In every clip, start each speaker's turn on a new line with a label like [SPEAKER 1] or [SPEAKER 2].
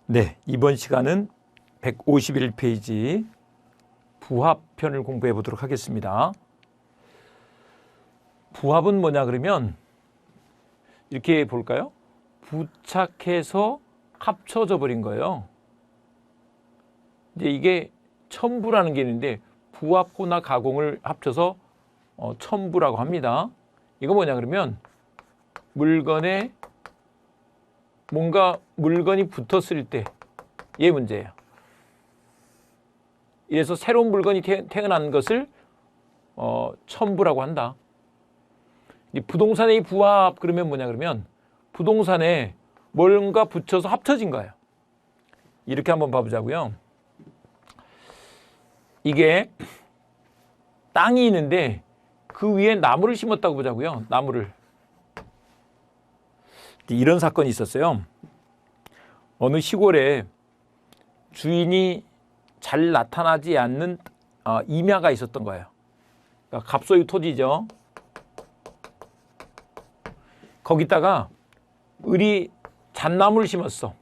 [SPEAKER 1] 네, 이번 시간은 151페이지 부합편을 공부해 보도록 하겠습니다. 부합은 뭐냐 그러면 이렇게 볼까요? 부착해서 합쳐져 버린 거예요. 이제 이게 첨부라는 게 있는데 부합호나 가공을 합쳐서 첨부라고 합니다. 이거 뭐냐 그러면 물건에 뭔가 물건이 붙었을 때 얘 문제예요. 이래서 새로운 물건이 태어난 것을 첨부라고 한다. 이 부동산의 부합 그러면 뭐냐 그러면 부동산에 뭔가 붙여서 합쳐진 거예요. 이렇게 한번 봐보자고요. 이게 땅이 있는데 그 위에 나무를 심었다고 보자고요. 나무를. 이런 사건이 있었어요. 어느 시골에 주인이 잘 나타나지 않는 임야가 있었던 거예요. 그러니까 갑소유 토지죠. 거기다가 을이 잣나무를 심었어.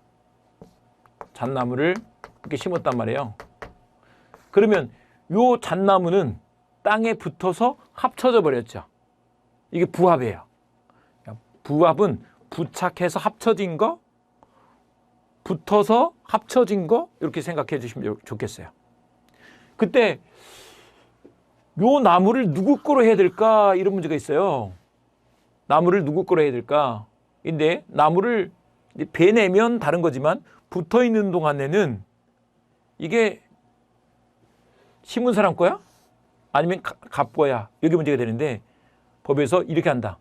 [SPEAKER 1] 잣나무를 이렇게 심었단 말이에요. 그러면 요 잣나무는 땅에 붙어서 합쳐져 버렸죠. 이게 부합이에요. 부합은 부착해서 합쳐진 거, 붙어서 합쳐진 거 이렇게 생각해 주시면 좋겠어요. 그때 요 나무를 누구 거로 해야 될까 이런 문제가 있어요. 나무를 누구 거로 해야 될까? 근데 나무를 베내면 다른 거지만 붙어 있는 동안에는 이게 심은 사람 거야? 아니면 갑 거야? 이게 문제가 되는데 법에서 이렇게 한다.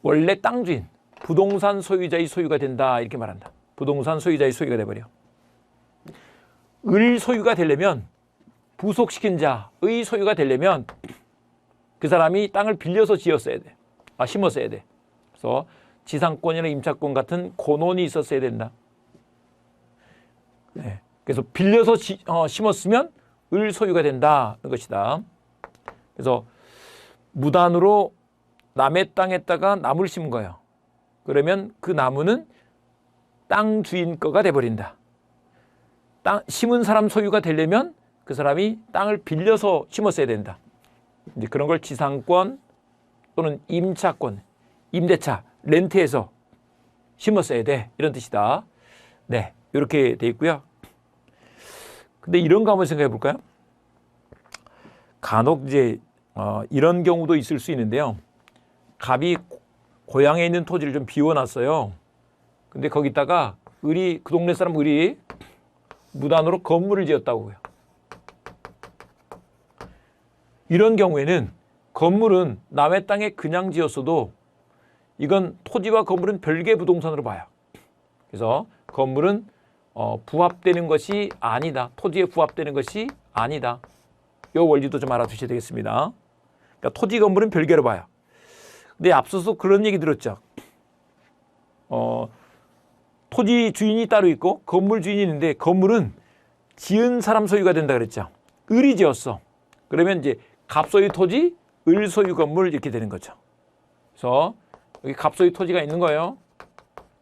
[SPEAKER 1] 원래 땅 주인, 부동산 소유자의 소유가 된다 이렇게 말한다. 부동산 소유자의 소유가 돼버려. 을 소유가 되려면 부속시킨 자의 소유가 되려면 그 사람이 땅을 빌려서 지었어야 돼. 심었어야 돼. 그래서 지상권이나 임차권 같은 권원이 있었어야 된다. 네. 그래서 빌려서 심었으면 을 소유가 된다는 것이다. 그래서 무단으로 남의 땅에다가 나무를 심은 거예요. 그러면 그 나무는 땅 주인 거가 돼버린다. 심은 사람 소유가 되려면 그 사람이 땅을 빌려서 심었어야 된다. 이제 그런 걸 지상권 또는 임차권, 임대차, 렌트해서 심었어야 돼. 이런 뜻이다. 네, 이렇게 돼 있고요. 근데 이런 거 한번 생각해 볼까요? 간혹 이제 이런 경우도 있을 수 있는데요. 갑이 고향에 있는 토지를 좀 비워놨어요. 근데 거기다가 그 동네 사람 을이 무단으로 건물을 지었다고요. 이런 경우에는 건물은 남의 땅에 그냥 지었어도 이건 토지와 건물은 별개 부동산으로 봐요. 그래서 건물은 부합되는 것이 아니다. 토지에 부합되는 것이 아니다. 이 원리도 좀 알아두셔야 되겠습니다. 그러니까 토지 건물은 별개로 봐요. 근데 앞서서 그런 얘기 들었죠. 토지 주인이 따로 있고 건물 주인이 있는데 건물은 지은 사람 소유가 된다 그랬죠. 을이 지었어. 그러면 이제 갑소유 토지, 을 소유 건물 이렇게 되는 거죠. 그래서 여기 갑소유 토지가 있는 거예요.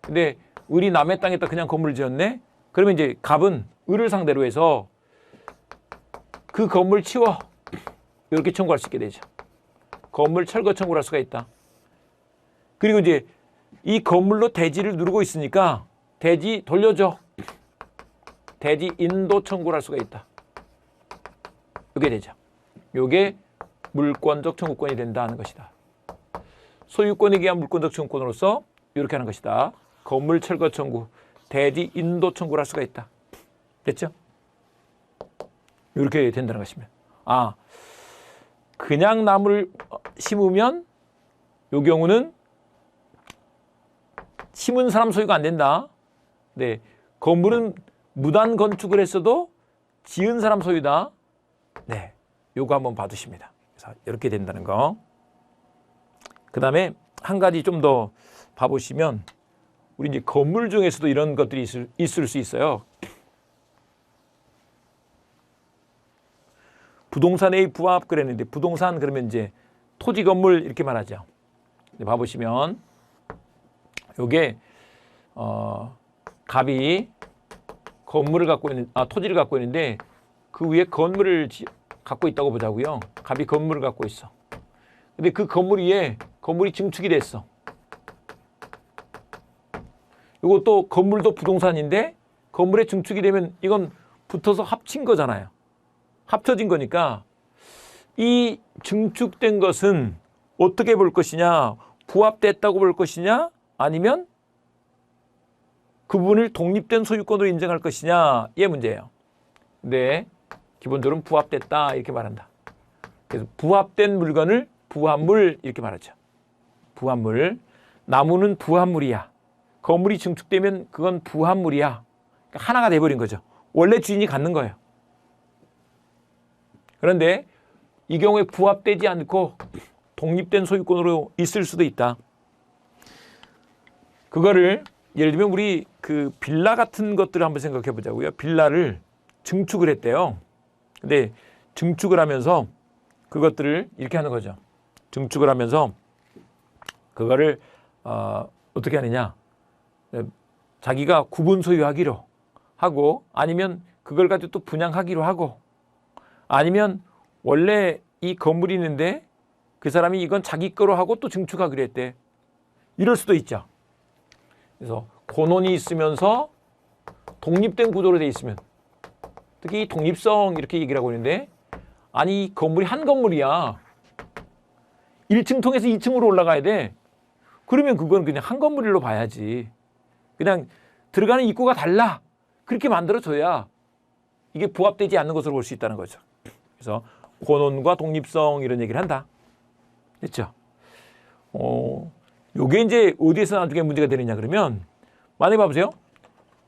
[SPEAKER 1] 근데 을이 남의 땅에다 그냥 건물을 지었네. 그러면 이제 갑은 을을 상대로 해서 그 건물 치워 이렇게 청구할 수 있게 되죠. 건물 철거 청구를 할 수가 있다. 그리고 이제 이 건물로 대지를 누르고 있으니까 대지 돌려줘. 대지 인도 청구를 할 수가 있다. 이게 되죠. 이게 물권적 청구권이 된다는 것이다. 소유권에 의한 물권적 청구권으로서 이렇게 하는 것이다. 건물 철거 청구, 대지 인도 청구를 할 수가 있다. 됐죠? 이렇게 된다는 것입니다. 그냥 나무를 심으면 이 경우는 심은 사람 소유가 안 된다. 네, 건물은 무단 건축을 했어도 지은 사람 소유다. 네, 요거 한번 봐두십니다. 그래서 이렇게 된다는 거. 그 다음에 한 가지 좀 더 봐보시면 우리 이제 건물 중에서도 이런 것들이 있을 수 있어요. 부동산의 부합 그랬는데 부동산 그러면 이제 토지 건물 이렇게 말하죠. 봐보시면 요게 갑이 건물을 갖고 있는, 토지를 갖고 있는데 그 위에 건물을 갖고 있다고 보자고요. 갑이 건물을 갖고 있어. 근데 그 건물 위에 건물이 증축이 됐어. 이것도 건물도 부동산인데 건물에 증축이 되면 이건 붙어서 합친 거잖아요. 합쳐진 거니까 이 증축된 것은 어떻게 볼 것이냐, 부합됐다고 볼 것이냐, 아니면 그 부분을 독립된 소유권으로 인정할 것이냐, 이 문제예요. 근데 기본적으로 부합됐다 이렇게 말한다. 그래서 부합된 물건을 부합물 이렇게 말하죠. 부합물. 나무는 부합물이야. 건물이 증축되면 그건 부합물이야. 그러니까 하나가 돼버린 거죠. 원래 주인이 갖는 거예요. 그런데 이 경우에 부합되지 않고 독립된 소유권으로 있을 수도 있다. 그거를 예를 들면 우리 그 빌라 같은 것들을 한번 생각해 보자고요. 빌라를 증축을 했대요. 근데 증축을 하면서 그것들을 이렇게 하는 거죠. 증축을 하면서 그거를 어떻게 하느냐. 자기가 구분 소유하기로 하고, 아니면 그걸 가지고 또 분양하기로 하고, 아니면 원래 이 건물이 있는데 그 사람이 이건 자기 거로 하고 또 증축하기로 했대. 이럴 수도 있죠. 그래서 권원이 있으면서 독립된 구조로 돼 있으면, 특히 독립성 이렇게 얘기를 하고 있는데, 아니 이 건물이 한 건물이야. 1층 통해서 2층으로 올라가야 돼. 그러면 그건 그냥 한 건물로 봐야지. 그냥 들어가는 입구가 달라. 그렇게 만들어줘야 이게 부합되지 않는 것으로 볼 수 있다는 거죠. 그래서 권원과 독립성 이런 얘기를 한다. 됐죠? 요게 이제 어디에서 나중에 문제가 되느냐 그러면, 만약에 봐보세요.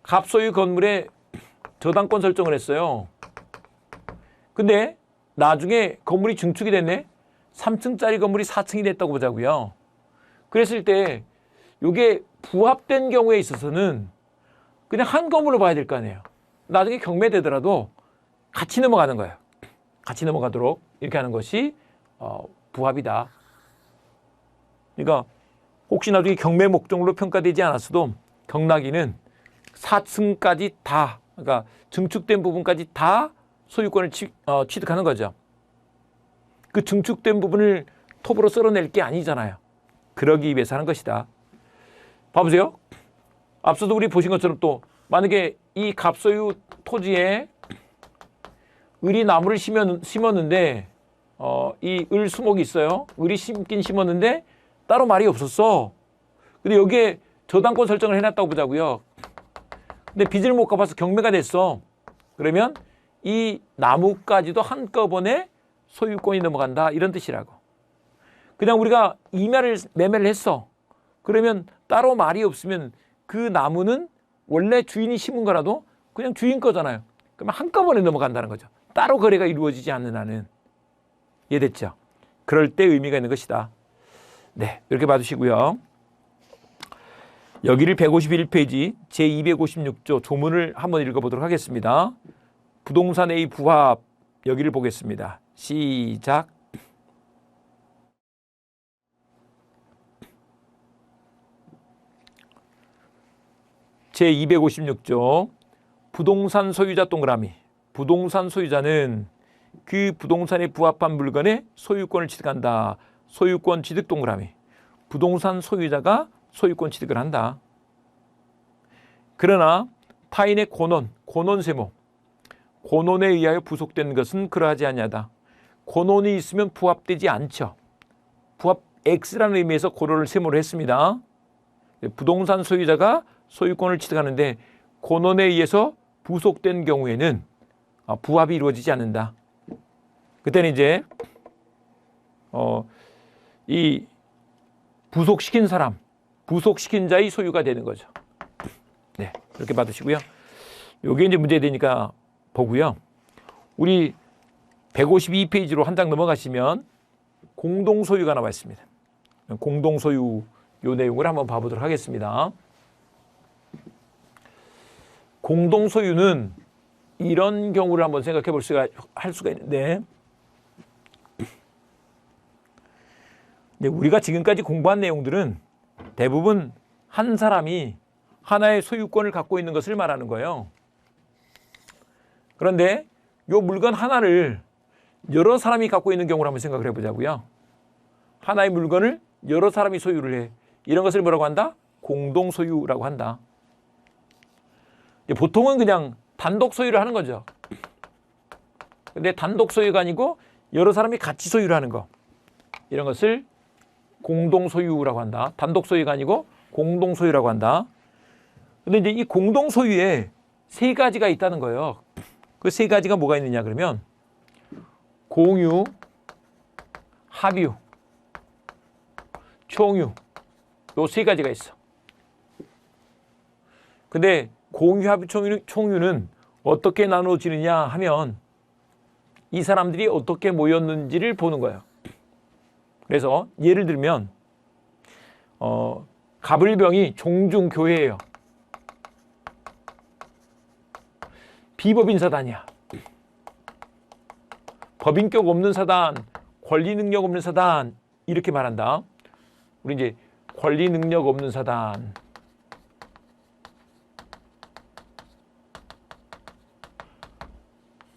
[SPEAKER 1] 갑소유 건물에 저당권 설정을 했어요. 근데 나중에 건물이 증축이 됐네. 3층짜리 건물이 4층이 됐다고 보자고요. 그랬을 때 이게 부합된 경우에 있어서는 그냥 한 건물로 봐야 될 거 아니에요. 나중에 경매되더라도 같이 넘어가는 거예요. 같이 넘어가도록 이렇게 하는 것이 부합이다. 그러니까 혹시 나중에 경매 목적으로 평가되지 않았어도 경락인은 4층까지 다, 그러니까 증축된 부분까지 다 소유권을 취득하는 거죠. 그 증축된 부분을 톱으로 썰어낼 게 아니잖아요. 그러기 위해서 하는 것이다. 봐보세요. 앞서도 우리 보신 것처럼 또 만약에 이 갑소유 토지에 을이 나무를 심었는데 이 을 수목이 있어요. 을이 심긴 심었는데 따로 말이 없었어. 근데 여기에 저당권 설정을 해놨다고 보자고요. 근데 빚을 못 갚아서 경매가 됐어. 그러면 이 나무까지도 한꺼번에 소유권이 넘어간다, 이런 뜻이라고. 그냥 우리가 매매를 했어. 그러면 따로 말이 없으면 그 나무는 원래 주인이 심은 거라도 그냥 주인 거잖아요. 그러면 한꺼번에 넘어간다는 거죠. 따로 거래가 이루어지지 않는 한은. 이해됐죠? 그럴 때 의미가 있는 것이다. 네, 이렇게 봐주시고요. 여기를 151페이지 제256조 조문을 한번 읽어보도록 하겠습니다. 부동산 A 부합, 여기를 보겠습니다. 시작. 제256조 부동산 소유자 동그라미. 부동산 소유자는 그 부동산에 부합한 물건의 소유권을 취득한다. 소유권 취득 동그라미. 부동산 소유자가 소유권 취득을 한다. 그러나 타인의 권원세무, 권원에 의하여 부속된 것은 그러하지 아니하다. 권원이 있으면 부합되지 않죠. 부합 X라는 의미에서 고려를 세무를 했습니다. 부동산 소유자가 소유권을 취득하는데 권원에 의해서 부속된 경우에는 부합이 이루어지지 않는다. 그때는 이제 이 부속시킨 사람, 부속시킨 자의 소유가 되는 거죠. 네, 이렇게 받으시고요. 요게 이제 문제되니까 보고요. 우리 152페이지로 한 장 넘어가시면 공동소유가 나와 있습니다. 공동소유 요 내용을 한번 봐보도록 하겠습니다. 공동소유는 이런 경우를 한번 생각해 할 수가 있는데, 우리가 지금까지 공부한 내용들은 대부분 한 사람이 하나의 소유권을 갖고 있는 것을 말하는 거예요. 그런데 이 물건 하나를 여러 사람이 갖고 있는 경우를 한번 생각을 해보자고요. 하나의 물건을 여러 사람이 소유를 해. 이런 것을 뭐라고 한다? 공동 소유라고 한다. 보통은 그냥 단독 소유를 하는 거죠. 근데 단독 소유가 아니고 여러 사람이 같이 소유를 하는 거. 이런 것을 공동 소유라고 한다. 단독 소유가 아니고 공동 소유라고 한다. 근데 이제 이 공동 소유에 세 가지가 있다는 거예요. 그 세 가지가 뭐가 있느냐 그러면 공유, 합유, 총유. 요 세 가지가 있어. 근데 공유, 합유, 총유는 어떻게 나눠지느냐 하면 이 사람들이 어떻게 모였는지를 보는 거예요. 그래서 예를 들면 가불병이 종중교회예요. 비법인 사단이야. 법인격 없는 사단, 권리 능력 없는 사단 이렇게 말한다. 우리 이제 권리 능력 없는 사단.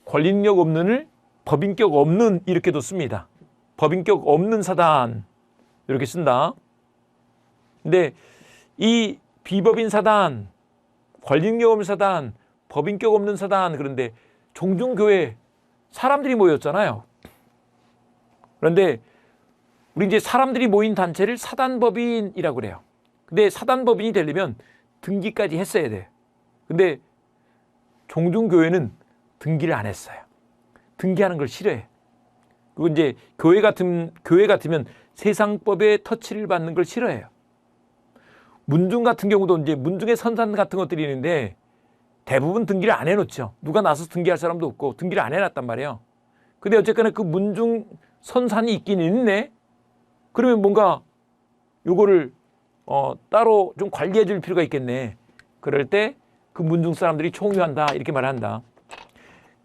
[SPEAKER 1] 권리 능력 없는을 법인격 없는 이렇게도 씁니다. 법인격 없는 사단 이렇게 쓴다. 근데 이 비법인 사단, 권리 능력 없는 사단, 법인격 없는 사단 그런데 종중교회 사람들이 모였잖아요. 그런데 우리 이제 사람들이 모인 단체를 사단법인이라고 그래요. 근데 사단법인이 되려면 등기까지 했어야 돼. 근데 종중교회는 등기를 안 했어요. 등기하는 걸 싫어해. 그리고 이제 교회 같으면 세상법에 터치를 받는 걸 싫어해요. 문중 같은 경우도 이제 문중의 선산 같은 것들이 있는데 대부분 등기를 안 해놓죠. 누가 나서서 등기할 사람도 없고 등기를 안 해놨단 말이에요. 근데 어쨌거나 그 문중 선산이 있긴 있네. 그러면 뭔가 요거를 따로 좀 관리해 줄 필요가 있겠네. 그럴 때 그 문중 사람들이 총유한다 이렇게 말한다.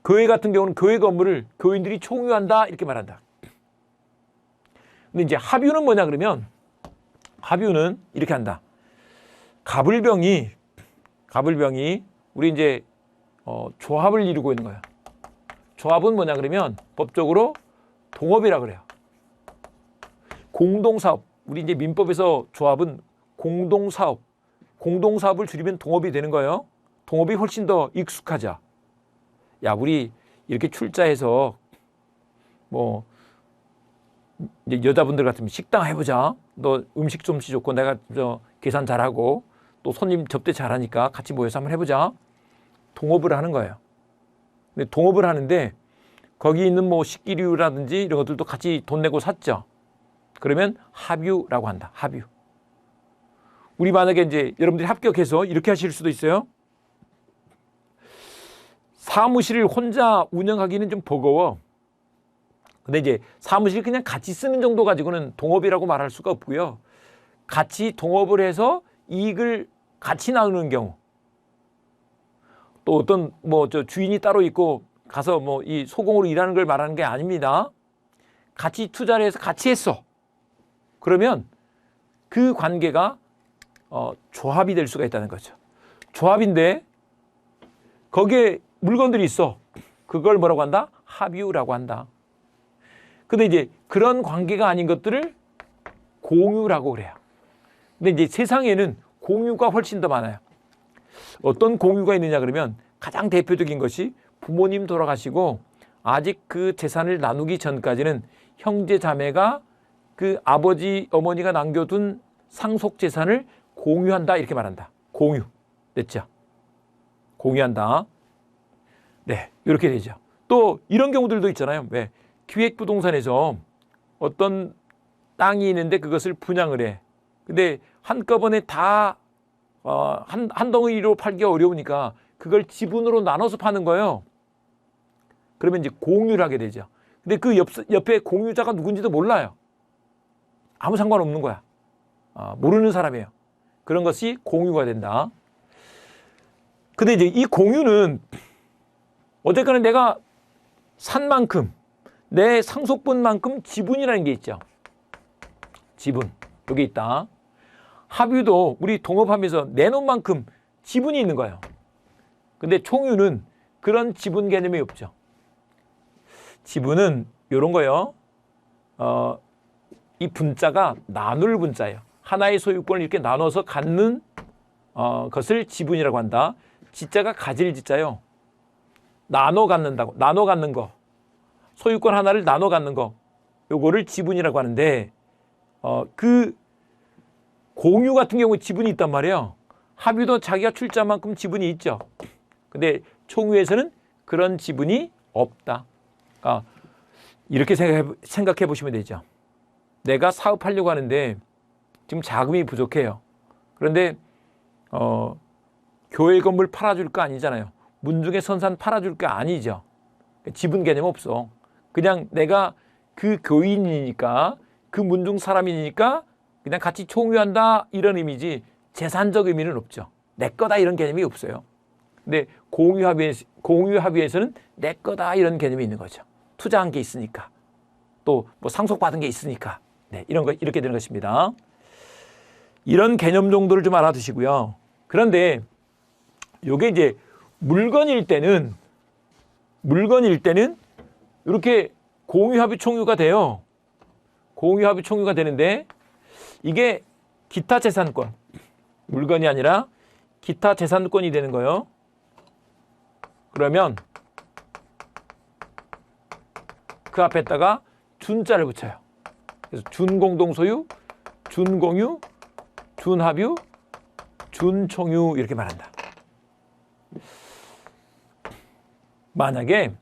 [SPEAKER 1] 교회 같은 경우는 교회 건물을 교인들이 총유한다 이렇게 말한다. 근데 이제 합유는 뭐냐 그러면 합유는 이렇게 한다. 가불병이 우리 이제 조합을 이루고 있는 거야. 조합은 뭐냐 그러면 법적으로 동업이라 그래요. 공동사업. 우리 이제 민법에서 조합은 공동사업을 줄이면 동업이 되는 거예요. 동업이 훨씬 더 익숙하자. 야, 우리 이렇게 출자해서 뭐 이제 여자분들 같으면 식당 해보자. 너 음식 솜씨 좋고 내가 계산 잘하고 또 손님 접대 잘하니까 같이 모여서 한번 해보자. 동업을 하는 거예요. 근데 동업을 하는데 거기 있는 뭐 식기류라든지 이런 것들도 같이 돈 내고 샀죠. 그러면 합유라고 한다. 합유. 우리 만약에 이제 여러분들이 합격해서 이렇게 하실 수도 있어요. 사무실을 혼자 운영하기는 좀 버거워. 근데 이제 사무실 그냥 같이 쓰는 정도 가지고는 동업이라고 말할 수가 없고요. 같이 동업을 해서 이익을 같이 나누는 경우. 또 어떤 뭐 저 주인이 따로 있고 가서 뭐 이 소공으로 일하는 걸 말하는 게 아닙니다. 같이 투자를 해서 같이 했어. 그러면 그 관계가 조합이 될 수가 있다는 거죠. 조합인데 거기에 물건들이 있어. 그걸 뭐라고 한다? 합유라고 한다. 근데 이제 그런 관계가 아닌 것들을 공유라고 그래요. 근데 이제 세상에는 공유가 훨씬 더 많아요. 어떤 공유가 있느냐 그러면 가장 대표적인 것이 부모님 돌아가시고 아직 그 재산을 나누기 전까지는 형제 자매가 그 아버지 어머니가 남겨둔 상속 재산을 공유한다 이렇게 말한다. 공유. 됐죠? 공유한다. 네, 이렇게 되죠. 또 이런 경우들도 있잖아요. 왜? 기획부동산에서 어떤 땅이 있는데 그것을 분양을 해. 근데 한꺼번에 다 한 덩이로 팔기가 어려우니까 그걸 지분으로 나눠서 파는 거예요. 그러면 이제 공유를 하게 되죠. 근데 그 옆에 공유자가 누군지도 몰라요. 아무 상관없는 거야. 모르는 사람이에요. 그런 것이 공유가 된다. 근데 이제 이 공유는 어쨌거나 내가 산 만큼 내 상속분만큼 지분이라는 게 있죠. 지분. 여기 있다. 합유도 우리 동업하면서 내놓은 만큼 지분이 있는 거예요. 근데 총유는 그런 지분 개념이 없죠. 지분은 이런 거예요. 이 분자가 나눌 분자예요. 하나의 소유권을 이렇게 나눠서 갖는 것을 지분이라고 한다. 지자가 가질 지자요. 나눠 갖는다고. 나눠 갖는 거. 소유권 하나를 나눠 갖는 거. 요거를 지분이라고 하는데 그 공유 같은 경우에 지분이 있단 말이에요. 합유도 자기가 출자한 만큼 지분이 있죠. 근데 총유에서는 그런 지분이 없다. 이렇게 생각해 보시면 되죠. 내가 사업하려고 하는데 지금 자금이 부족해요. 그런데 교회 건물 팔아줄 거 아니잖아요. 문중의 선산 팔아줄 거 아니죠. 지분 개념 없어. 그냥 내가 그 교인이니까 그 문중 사람이니까 그냥 같이 총유한다 이런 의미지 재산적 의미는 없죠. 내 거다 이런 개념이 없어요. 근데 공유 합의에서는 내 거다 이런 개념이 있는 거죠. 투자한 게 있으니까 또 뭐 상속받은 게 있으니까 네, 이런 거 이렇게 되는 것입니다. 이런 개념 정도를 좀 알아두시고요. 그런데 요게 이제 물건일 때는 이렇게 공유합의 총유가 돼요. 공유합의 총유가 되는데 이게 기타 재산권, 물건이 아니라 기타 재산권이 되는 거예요. 그러면 그 앞에다가 준자를 붙여요. 그래서 준공동소유, 준공유, 준합유, 준총유 이렇게 말한다. 만약에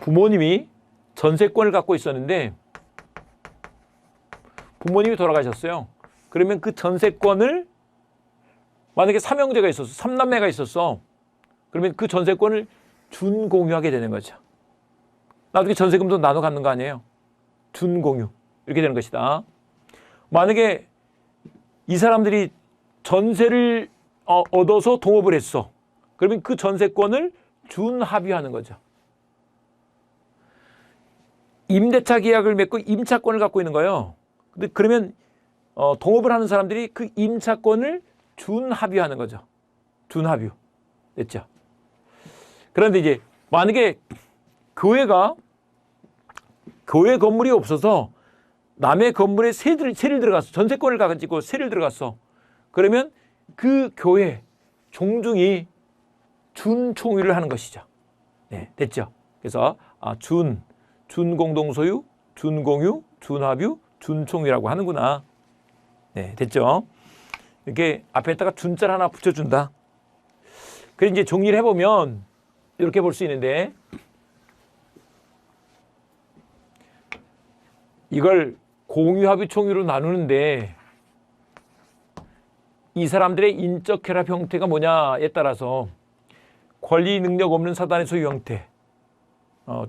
[SPEAKER 1] 부모님이 전세권을 갖고 있었는데 부모님이 돌아가셨어요. 그러면 그 전세권을 만약에 삼형제가 있었어, 삼남매가 있었어. 그러면 그 전세권을 준공유하게 되는 거죠. 나중에 전세금도 나눠 갖는 거 아니에요. 준공유 이렇게 되는 것이다. 만약에 이 사람들이 전세를 얻어서 동업을 했어. 그러면 그 전세권을 준합유하는 거죠. 임대차 계약을 맺고 임차권을 갖고 있는 거예요. 근데 그러면 동업을 하는 사람들이 그 임차권을 준합유하는 거죠. 준합유. 됐죠? 그런데 이제 만약에 교회 건물이 없어서 남의 건물에 세를 들어갔어. 전세권을 가지고 세를 들어갔어. 그러면 그 교회 종중이 준총유를 하는 것이죠. 네, 됐죠? 그래서 준공동소유, 준공유, 준합유, 준총유라고 하는구나. 네, 됐죠? 이렇게 앞에다가 준자를 하나 붙여준다. 그래서 이제 정리를 해보면 이렇게 볼 수 있는데 이걸 공유합의 총유로 나누는데 이 사람들의 인적 혈합 형태가 뭐냐에 따라서 권리 능력 없는 사단의 소유 형태,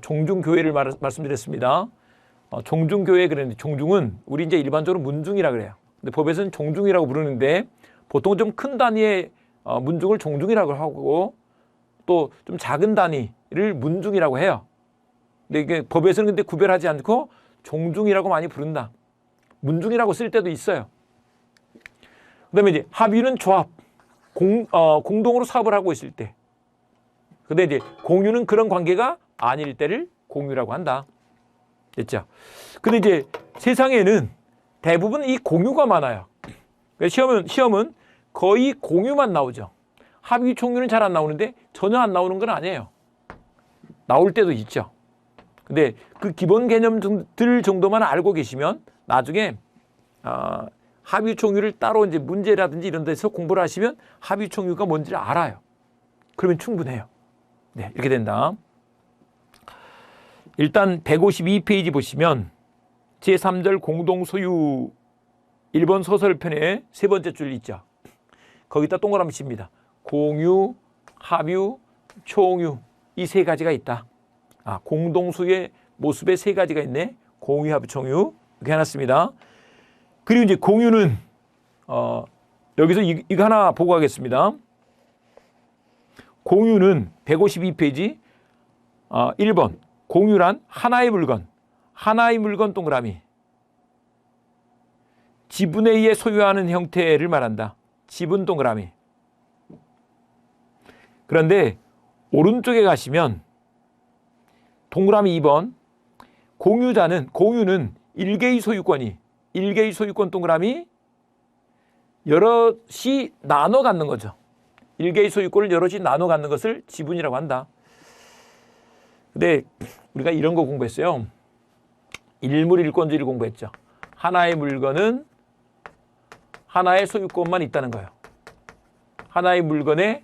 [SPEAKER 1] 종중교회를 말씀드렸습니다. 종중교회 그랬는데 종중은 우리 이제 일반적으로 문중이라 그래요. 근데 법에서는 종중이라고 부르는데 보통 좀 큰 단위의 문중을 종중이라고 하고 또 좀 작은 단위를 문중이라고 해요. 근데 이게 법에서는 근데 구별하지 않고 종중이라고 많이 부른다. 문중이라고 쓸 때도 있어요. 그다음에 이제 합유는 조합, 공동으로 사업을 하고 있을 때. 근데 이제 공유는 그런 관계가 아닐 때를 공유라고 한다. 됐죠? 근데 이제 세상에는 대부분 이 공유가 많아요. 시험은 거의 공유만 나오죠. 합의 총유는 잘 안 나오는데 전혀 안 나오는 건 아니에요. 나올 때도 있죠. 근데 그 기본 개념들 정도만 알고 계시면 나중에 합의 총유를 따로 이제 문제라든지 이런 데서 공부를 하시면 합의 총유가 뭔지를 알아요. 그러면 충분해요. 네, 이렇게 된다. 일단 152페이지 보시면 제3절 공동소유 1번 소설편의 세 번째 줄 있죠. 거기다 동그라미 칩니다. 공유, 합유, 총유 이 세 가지가 있다. 공동소유의 모습에 세 가지가 있네. 공유, 합유, 총유 이렇게 해놨습니다. 그리고 이제 공유는 여기서 이거 하나 보고 가겠습니다. 공유는 152페이지 1번 공유란 하나의 물건 동그라미 지분에 의해 소유하는 형태를 말한다. 지분 동그라미. 그런데 오른쪽에 가시면 동그라미 2번 공유는 일개의 소유권 동그라미 여럿이 나눠 갖는 거죠. 일개의 소유권을 여럿이 나눠 갖는 것을 지분이라고 한다. 근데 우리가 이런 거 공부했어요. 일물일권주의를 공부했죠. 하나의 물건은 하나의 소유권만 있다는 거예요. 하나의 물건에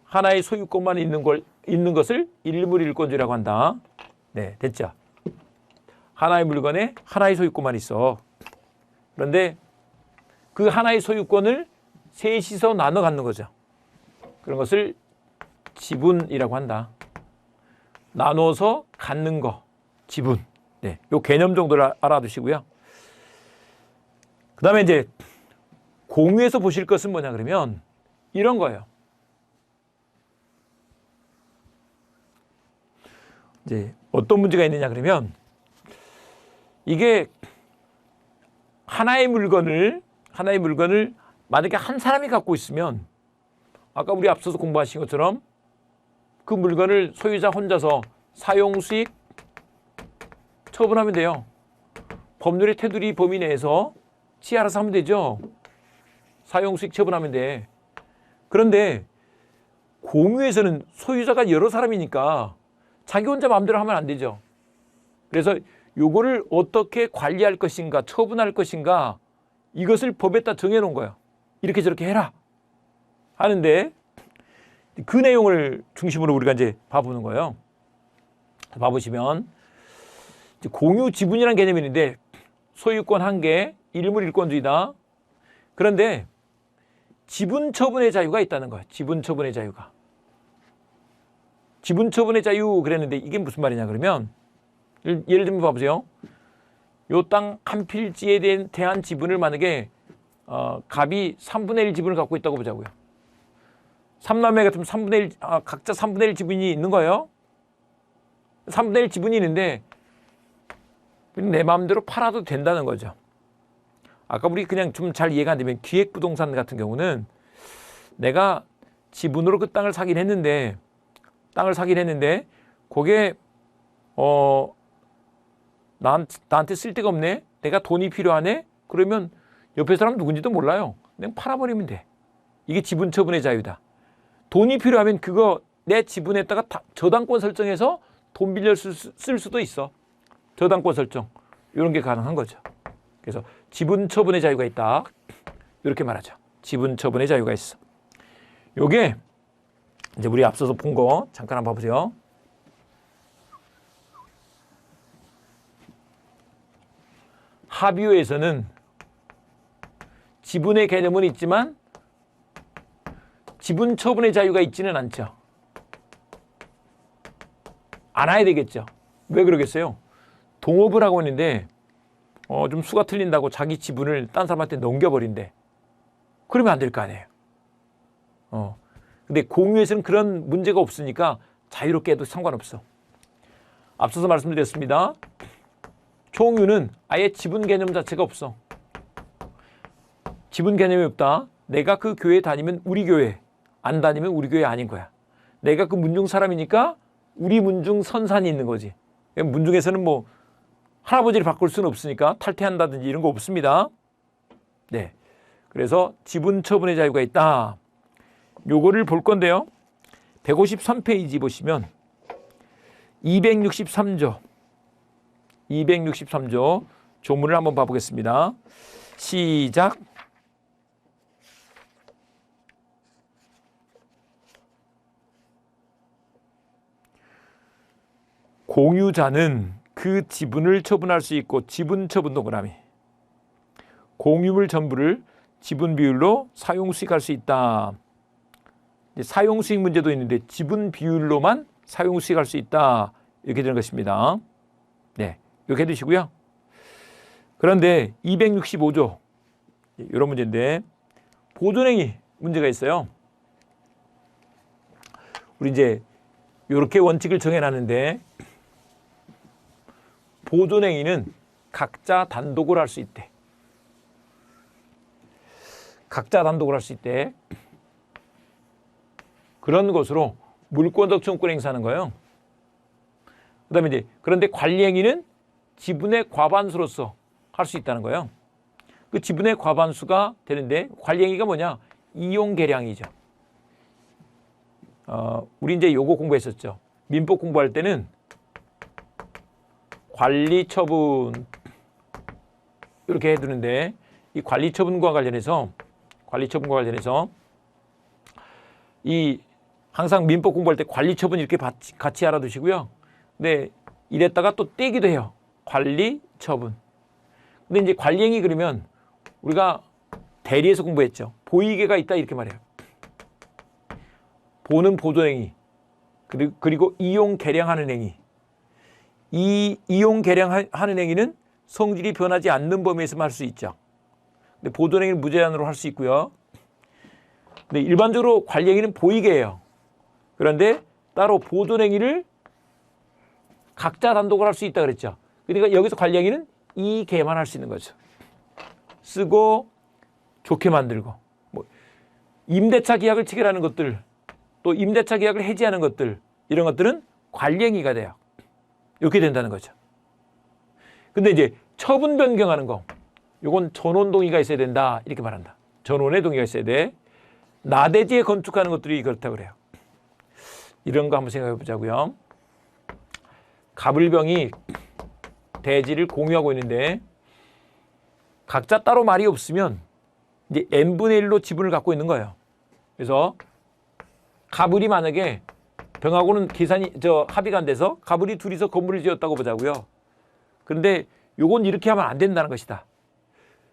[SPEAKER 1] 하나의 소유권만 있는 것을 일물일권주의라고 한다. 네, 됐죠. 하나의 물건에 하나의 소유권만 있어. 그런데 그 하나의 소유권을 셋이서 나눠 갖는 거죠. 그런 것을 지분이라고 한다. 나눠서 갖는 거, 지분. 네, 요 개념 정도를 알아두시고요. 그 다음에 이제 공유에서 보실 것은 뭐냐 그러면 이런 거예요. 이제 어떤 문제가 있느냐 그러면 이게 하나의 물건을 만약에 한 사람이 갖고 있으면 아까 우리 앞서서 공부하신 것처럼 그 물건을 소유자 혼자서 사용수익 처분하면 돼요. 법률의 테두리 범위 내에서 지 알아서 하면 되죠. 사용수익 처분하면 돼. 그런데 공유에서는 소유자가 여러 사람이니까 자기 혼자 마음대로 하면 안 되죠. 그래서 요거를 어떻게 관리할 것인가, 처분할 것인가 이것을 법에다 정해놓은 거예요. 이렇게 저렇게 해라 하는데 그 내용을 중심으로 우리가 이제 봐보는 거예요. 봐보시면 이제 공유 지분이라는 개념이 있는데 소유권 한 개, 일물일권주의다. 그런데 지분 처분의 자유가 있다는 거예요. 지분 처분의 자유가. 지분 처분의 자유 그랬는데 이게 무슨 말이냐 그러면 예를 들면 봐보세요. 요 땅 한 필지에 대한 지분을 만약에 갑이 3분의 1 지분을 갖고 있다고 보자고요. 3남매 같으면 3분의 1, 각자 3분의 1 지분이 있는 거예요. 3분의 1 지분이 있는데 내 마음대로 팔아도 된다는 거죠. 아까 우리 그냥 좀 잘 이해가 안 되면 기획부동산 같은 경우는 내가 지분으로 그 땅을 사긴 했는데 그게 나한테 쓸 데가 없네. 내가 돈이 필요하네. 그러면 옆에 사람 누군지도 몰라요. 그냥 팔아버리면 돼. 이게 지분 처분의 자유다. 돈이 필요하면 그거 내 지분에다가 저당권 설정해서 돈 빌려 쓸 수도 있어. 저당권 설정. 이런 게 가능한 거죠. 그래서 지분 처분의 자유가 있다. 이렇게 말하죠. 지분 처분의 자유가 있어. 요게 이제 우리 앞서서 본 거 잠깐 한번 봐보세요. 합의호에서는 지분의 개념은 있지만 지분 처분의 자유가 있지는 않죠. 알아야 되겠죠. 왜 그러겠어요? 동업을 하고 있는데 좀 수가 틀린다고 자기 지분을 딴 사람한테 넘겨버린대. 그러면 안 될 거 아니에요. 근데 공유에서는 그런 문제가 없으니까 자유롭게 해도 상관없어. 앞서서 말씀드렸습니다. 총유는 아예 지분 개념 자체가 없어. 지분 개념이 없다. 내가 그 교회 다니면 우리 교회, 안 다니면 우리 교회 아닌 거야. 내가 그 문중 사람이니까 우리 문중 선산이 있는 거지. 문중에서는 뭐 할아버지를 바꿀 수는 없으니까 탈퇴한다든지 이런 거 없습니다. 네. 그래서 지분 처분의 자유가 있다. 요거를 볼 건데요. 153페이지 보시면 263조 조문을 한번 봐보겠습니다. 시작. 공유자는 그 지분을 처분할 수 있고 지분 처분 동그라미. 공유물 전부를 지분 비율로 사용수익할 수 있다. 사용수익 문제도 있는데 지분 비율로만 사용수익할 수 있다. 이렇게 되는 것입니다. 네, 이렇게 해두시고요. 그런데 265조 이런 문제인데 보존행위 문제가 있어요. 우리 이제 이렇게 원칙을 정해놨는데 보존행위는 각자 단독으로 할 수 있대. 각자 단독을 할 수 있대. 그런 것으로 물권 덕청권 행사하는 거예요. 그다음에 이제 그런데 관리행위는 지분의 과반수로서 할 수 있다는 거예요. 그 지분의 과반수가 되는데 관리행위가 뭐냐? 이용계량이죠. 우리 이제 요거 공부했었죠. 민법 공부할 때는 관리처분 이렇게 해두는데 이 관리처분과 관련해서 이 항상 민법 공부할 때 관리처분 이렇게 같이 알아두시고요. 근데 이랬다가 또 떼기도 해요. 관리처분. 근데 이제 관리행위 그러면 우리가 대리에서 공부했죠. 보이게가 있다 이렇게 말해요. 보는 보존행위 그리고 이용 계량하는 행위. 이 이용 계량하는 행위는 성질이 변하지 않는 범위에서만 할 수 있죠. 근데 보존행위는 무제한으로 할 수 있고요. 근데 일반적으로 관리행위는 보이게 해요. 그런데 따로 보존행위를 각자 단독으로 할 수 있다 그랬죠. 그러니까 여기서 관리행위는 이개만 할 수 있는 거죠. 쓰고 좋게 만들고 뭐 임대차 계약을 체결하는 것들 또 임대차 계약을 해지하는 것들 이런 것들은 관리행위가 돼요. 이렇게 된다는 거죠. 근데 이제 처분 변경하는 거 요건 전원 동의가 있어야 된다 이렇게 말한다. 전원의 동의가 있어야 돼. 나대지에 건축하는 것들이 그렇다고 그래요. 이런 거 한번 생각해 보자고요. 갑을병이 대지를 공유하고 있는데 각자 따로 말이 없으면 이제 n분의 1로 지분을 갖고 있는 거예요. 그래서 갑을이 만약에 병하고는 합의가 안 돼서 갑을이 둘이서 건물을 지었다고 보자고요. 그런데 요건 이렇게 하면 안 된다는 것이다.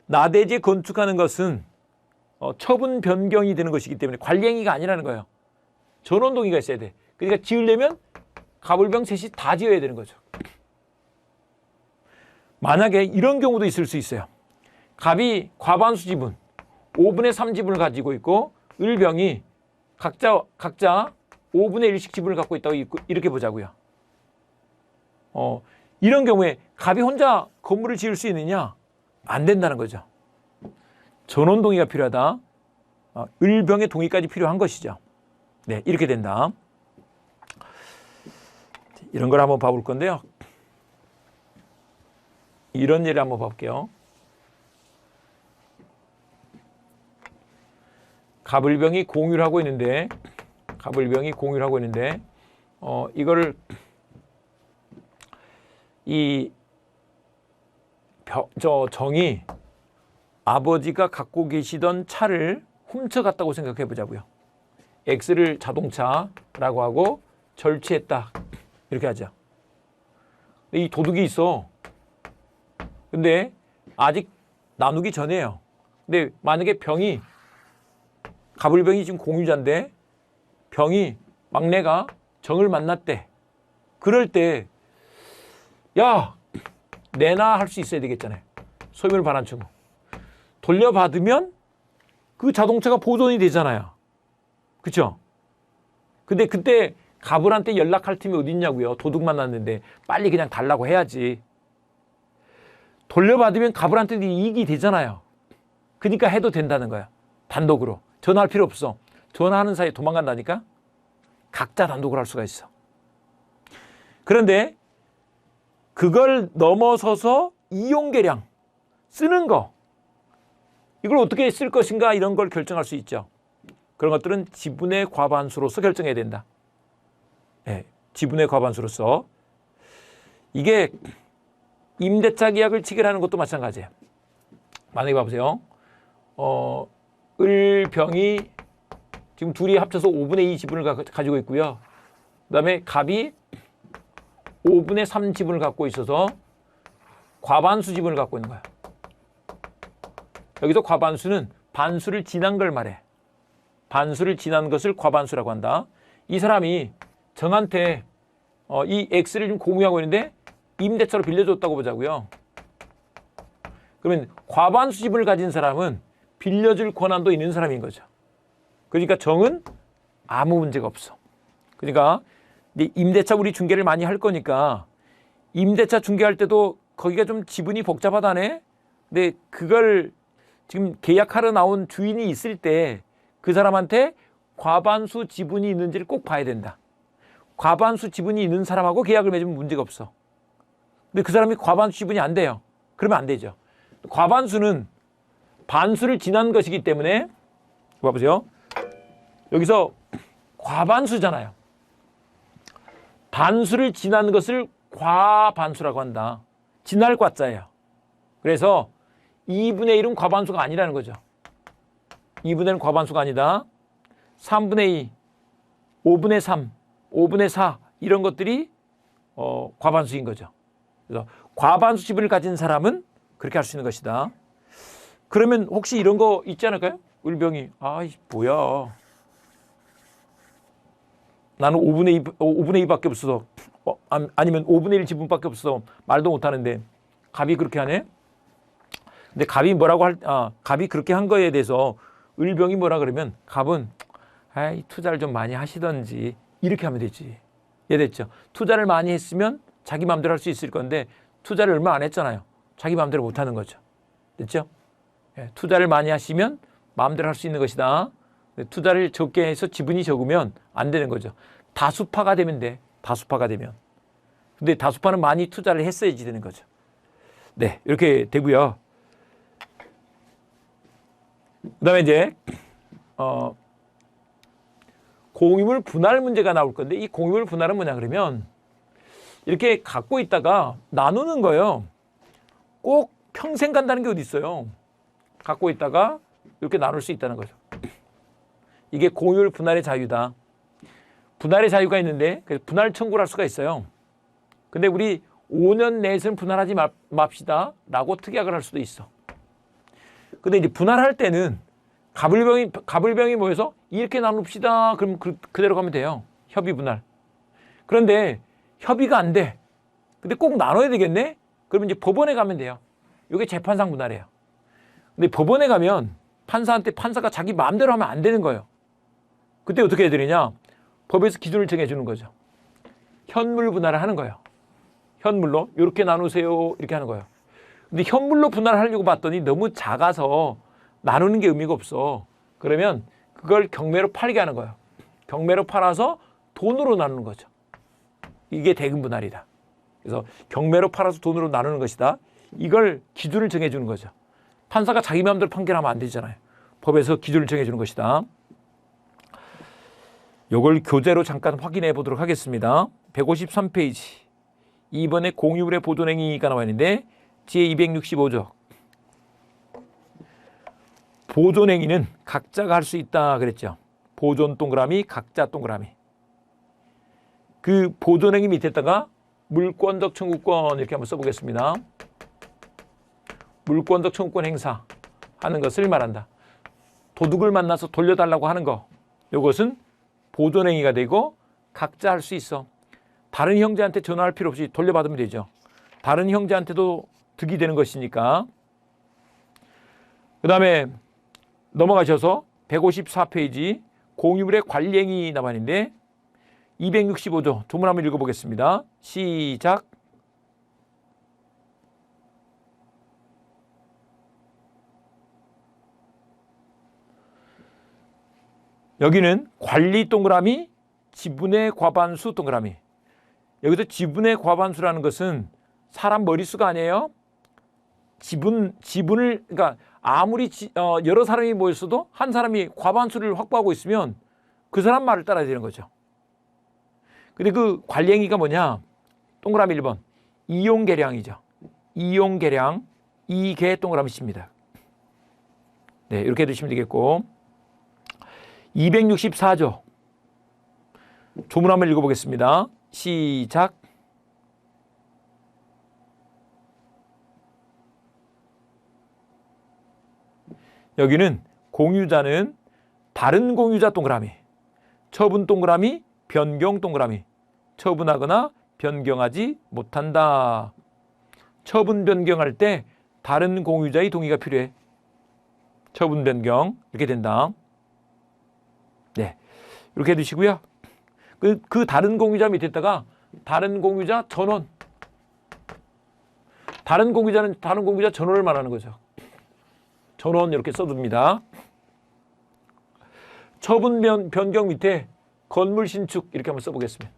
[SPEAKER 1] 나대지에 건축하는 것은 처분 변경이 되는 것이기 때문에 관리행위가 아니라는 거예요. 전원 동의가 있어야 돼. 그러니까 지으려면 갑을병 셋이 다 지어야 되는 거죠. 만약에 이런 경우도 있을 수 있어요. 갑이 과반수 지분 5분의 3 지분을 가지고 있고 을병이 각자 5분의 1씩 지분을 갖고 있다고 이렇게 보자고요. 이런 경우에 갑이 혼자 건물을 지을 수 있느냐? 안 된다는 거죠. 전원 동의가 필요하다. 을병의 동의까지 필요한 것이죠. 네, 이렇게 된다. 이런 걸 한번 봐볼 건데요. 이런 예를 한번 봐볼게요. 갑을병이 공유를 하고 있는데 이거를 정이 아버지가 갖고 계시던 차를 훔쳐갔다고 생각해 보자고요. X를 자동차라고 하고 절취했다 이렇게 하죠. 이 도둑이 있어. 근데 아직 나누기 전이에요. 근데 만약에 갑을병이 지금 공유자인데 병이 막내가 정을 만났대. 그럴 때 야 내놔 할 수 있어야 되겠잖아요. 소유물 반환 청구. 돌려받으면 그 자동차가 보존이 되잖아요. 그렇죠? 근데 그때 갑을한테 연락할 틈이 어디 있냐고요. 도둑 만났는데 빨리 그냥 달라고 해야지. 돌려받으면 갑을한테도 이익이 되잖아요. 그러니까 해도 된다는 거야. 단독으로. 전화할 필요 없어. 전화하는 사이에 도망간다니까. 각자 단독으로 할 수가 있어. 그런데 그걸 넘어서서 이용계량 쓰는 거 이걸 어떻게 쓸 것인가 이런 걸 결정할 수 있죠. 그런 것들은 지분의 과반수로서 결정해야 된다. 네, 지분의 과반수로서. 이게 임대차 계약을 체결하는 것도 마찬가지예요. 만약에 봐보세요. 을병이 지금 둘이 합쳐서 5분의 2 지분을 가지고 있고요. 그 다음에 갑이 5분의 3 지분을 갖고 있어서 과반수 지분을 갖고 있는 거야. 여기서 과반수는 반수를 지난 걸 말해. 반수를 지난 것을 과반수라고 한다. 이 사람이 정한테 이 X를 좀 공유하고 있는데 임대차로 빌려줬다고 보자고요. 그러면 과반수 지분을 가진 사람은 빌려줄 권한도 있는 사람인 거죠. 그러니까 정은 아무 문제가 없어. 그러니까 임대차 우리 중개를 많이 할 거니까 임대차 중개할 때도 거기가 좀 지분이 복잡하다네. 근데 그걸 지금 계약하러 나온 주인이 있을 때 그 사람한테 과반수 지분이 있는지를 꼭 봐야 된다. 과반수 지분이 있는 사람하고 계약을 맺으면 문제가 없어. 근데 그 사람이 과반수 지분이 안 돼요. 그러면 안 되죠. 과반수는 반수를 지난 것이기 때문에 봐보세요. 여기서 과반수잖아요. 반수를 지난 것을 과반수라고 한다. 지날 과자예요. 그래서 2분의 1은 과반수가 아니라는 거죠. 2분의 1은 과반수가 아니다. 3분의 2, 5분의 3, 5분의 4 이런 것들이 과반수인 거죠. 그래서 과반수 지분을 가진 사람은 그렇게 할 수 있는 것이다. 그러면 혹시 이런 거 있지 않을까요? 을병이 뭐야. 나는 5분의 2밖에 없어서 아니면 5분의 1 지분밖에 없어서 말도 못하는데 갑이 그렇게 하네? 근데 갑이 갑이 그렇게 한 거에 대해서 을병이 뭐라 그러면 갑은 투자를 좀 많이 하시던지 이렇게 하면 되지. 이해됐죠? 투자를 많이 했으면 자기 마음대로 할 수 있을 건데 투자를 얼마 안 했잖아요. 자기 마음대로 못 하는 거죠. 됐죠? 투자를 많이 하시면 마음대로 할 수 있는 것이다. 투자를 적게 해서 지분이 적으면 안 되는 거죠. 다수파가 되면 돼. 다수파가 되면. 근데 다수파는 많이 투자를 했어야지 되는 거죠. 네, 이렇게 되고요. 그다음에 이제 공유물 분할 문제가 나올 건데 이 공유물 분할은 뭐냐 그러면 이렇게 갖고 있다가 나누는 거예요. 꼭 평생 간다는 게 어디 있어요. 갖고 있다가 이렇게 나눌 수 있다는 거죠. 이게 공유물 분할의 자유다. 분할의 자유가 있는데 그래서 분할 청구를 할 수가 있어요. 근데 우리 5년 내에서는 분할하지 맙시다 라고 특약을 할 수도 있어. 근데 이제 분할할 때는 갑을병이 모여서 이렇게 나눕시다. 그럼 그대로 가면 돼요. 협의 분할. 그런데 협의가 안 돼. 근데 꼭 나눠야 되겠네? 그러면 이제 법원에 가면 돼요. 이게 재판상 분할이에요. 근데 법원에 가면 판사가 자기 마음대로 하면 안 되는 거예요. 그때 어떻게 해야 되느냐? 법에서 기준을 정해주는 거죠. 현물 분할을 하는 거예요. 현물로 이렇게 나누세요. 이렇게 하는 거예요. 근데 현물로 분할하려고 봤더니 너무 작아서 나누는 게 의미가 없어. 그러면 그걸 경매로 팔게 하는 거예요. 경매로 팔아서 돈으로 나누는 거죠. 이게 대금 분할이다. 그래서 경매로 팔아서 돈으로 나누는 것이다. 이걸 기준을 정해주는 거죠. 판사가 자기 마음대로 판결하면 안 되잖아요. 법에서 기준을 정해주는 것이다. 이걸 교재로 잠깐 확인해 보도록 하겠습니다. 153페이지. 이번에 공유물의 보존행위가 나와 있는데 제265조. 보존행위는 각자가 할 수 있다 그랬죠. 보존 동그라미, 각자 동그라미. 그 보존행위 밑에다가 물권적 청구권 이렇게 한번 써보겠습니다. 물권적 청구권 행사하는 것을 말한다. 도둑을 만나서 돌려달라고 하는 거. 이것은 보존행위가 되고 각자 할 수 있어. 다른 형제한테 전화할 필요 없이 돌려받으면 되죠. 다른 형제한테도 득이 되는 것이니까. 그 다음에 넘어가셔서 154페이지 공유물의 관리행위 나와 있는데 265조 조문 한번 읽어보겠습니다. 시작. 여기는 관리 동그라미, 지분의 과반수 동그라미. 여기서 지분의 과반수라는 것은 사람 머릿수가 아니에요. 지분을 그러니까 아무리 여러 사람이 모였어도 한 사람이 과반수를 확보하고 있으면 그 사람 말을 따라야 되는 거죠. 근데 그 관리행위가 뭐냐? 동그라미 1번 이용계량이죠. 이용계량, 이계 동그라미 C입니다. 네, 이렇게 해두시면 되겠고 264조 조문 한번 읽어보겠습니다. 시작. 여기는 공유자는 다른 공유자 동그라미, 처분 동그라미, 변경 동그라미, 처분하거나 변경하지 못한다. 처분 변경할 때 다른 공유자의 동의가 필요해. 처분 변경 이렇게 된다. 네, 이렇게 해두시고요. 그 다른 공유자 밑에다가 다른 공유자 전원. 다른 공유자는 다른 공유자 전원을 말하는 거죠. 전원 이렇게 써둡니다. 처분 변경 밑에 건물 신축 이렇게 한번 써보겠습니다.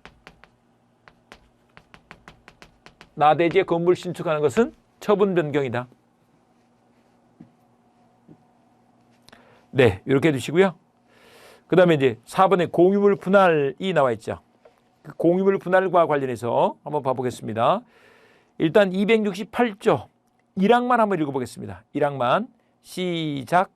[SPEAKER 1] 나대지에 건물 신축하는 것은 처분 변경이다. 네, 이렇게 해두시고요. 그 다음에 이제 4번에 공유물 분할이 나와 있죠. 그 공유물 분할과 관련해서 한번 봐보겠습니다. 일단 268조 1항만 한번 읽어보겠습니다. 1항만 시작.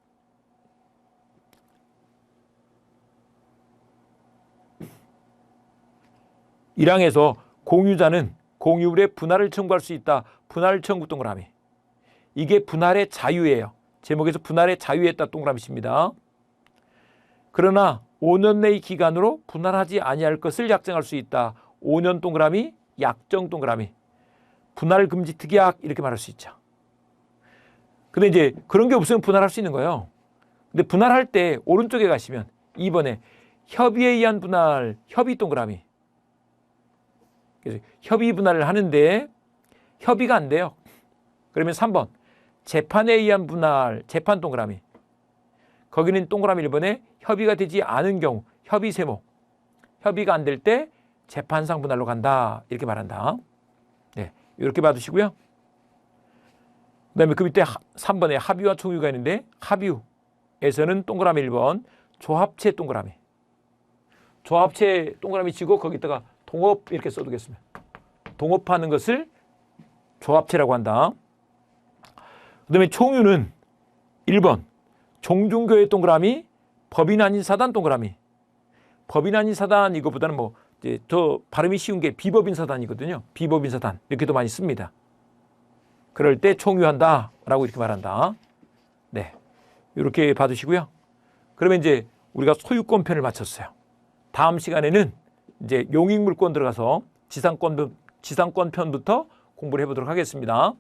[SPEAKER 1] (1항에서) 공유자는 공유물의 분할을 청구할 수 있다. 분할 청구 동그라미. 이게 분할의 자유예요. 제목에서 분할의 자유에 따라 동그라미입니다. 그러나 5년 내의 기간으로 분할하지 아니할 것을 약정할 수 있다. 5년 동그라미, 약정 동그라미. 분할 금지 특약 이렇게 말할 수 있죠. 근데 이제 그런 게 없으면 분할할 수 있는 거예요. 근데 분할할 때 오른쪽에 가시면 2번에 협의에 의한 분할, 협의 동그라미. 그래서 협의 분할을 하는데 협의가 안 돼요. 그러면 3번 재판에 의한 분할, 재판 동그라미. 거기는 동그라미 1번에 협의가 되지 않은 경우, 협의 세모. 협의가 안 될 때 재판상 분할로 간다. 이렇게 말한다. 네, 이렇게 봐두시고요. 그 다음에 그 밑에 3번에 합의와 총유가 있는데 합의에서는 동그라미 1번 조합체 동그라미. 조합체 동그라미 치고 거기다가 동업 이렇게 써두겠습니다. 동업하는 것을 조합체라고 한다. 그 다음에 총유는 1번 종중교회 동그라미, 법인 아닌 사단 동그라미. 법인 아닌 사단 이거보다는 뭐 이제 더 발음이 쉬운 게 비법인 사단이거든요. 비법인 사단 이렇게도 많이 씁니다. 그럴 때 총유한다 라고 이렇게 말한다. 네, 이렇게 봐두시고요. 그러면 이제 우리가 소유권 편을 마쳤어요. 다음 시간에는 이제 용익물권 들어가서 지상권 편부터 공부를 해보도록 하겠습니다.